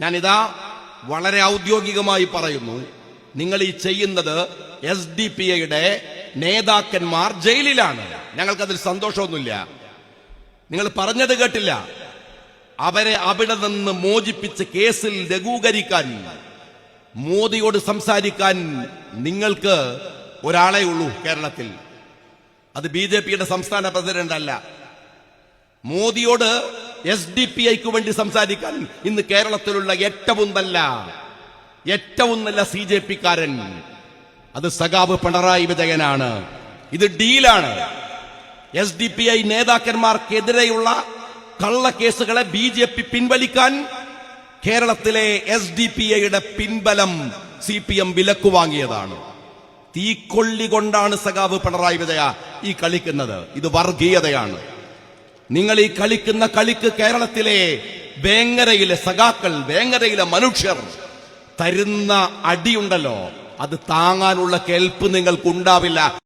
ഞാനിതാ വളരെ ഔദ്യോഗികമായി പറയുന്നു, നിങ്ങൾ ഈ ചെയ്യുന്നത് SDPIയുടെ നേതാക്കന്മാർ ജയിലിലാണ്. ഞങ്ങൾക്കതിൽ സന്തോഷമൊന്നുമില്ല. നിങ്ങൾ പറഞ്ഞത് കേട്ടില്ല. അവരെ അവിടെ നിന്ന് മോചിപ്പിച്ച് കേസിൽ ലഘൂകരിക്കാൻ, മോദിയോട് സംസാരിക്കാൻ നിങ്ങൾക്ക് ഒരാളെ ഉള്ളൂ കേരളത്തിൽ. അത് BJPയുടെ സംസ്ഥാന പ്രസിഡന്റ് അല്ല. മോദിയോട് SDPIക്ക് വേണ്ടി സംസാരിക്കാൻ ഇന്ന് കേരളത്തിലുള്ള ഏറ്റവും നല്ല CJPക്കാരൻ അത് സഖാവ് പിണറായി വിജയനാണ്. ഇത് ഡീലാണ്. SDPI നേതാക്കന്മാർക്കെതിരെയുള്ള കള്ളക്കേസുകളെ BJP പിൻവലിക്കാൻ കേരളത്തിലെ SDPIയുടെ പിൻബലം CPM വിലക്കു വാങ്ങിയതാണ്. തീക്കൊള്ളി കൊണ്ടാണ് സഖാവ് പിണറായി വിജയ ഈ കളിക്കുന്നത്. ഇത് വർഗീയതയാണ്. നിങ്ങൾ ഈ കളിക്കുന്ന കളിക്ക് കേരളത്തിലെ വേങ്ങരയിലെ സഖാക്കൾ, വേങ്ങരയിലെ മനുഷ്യർ തരുന്ന അടിയുണ്ടല്ലോ, അത് താങ്ങാനുള്ള കെൽപ്പ് നിങ്ങൾക്കുണ്ടാവില്ല.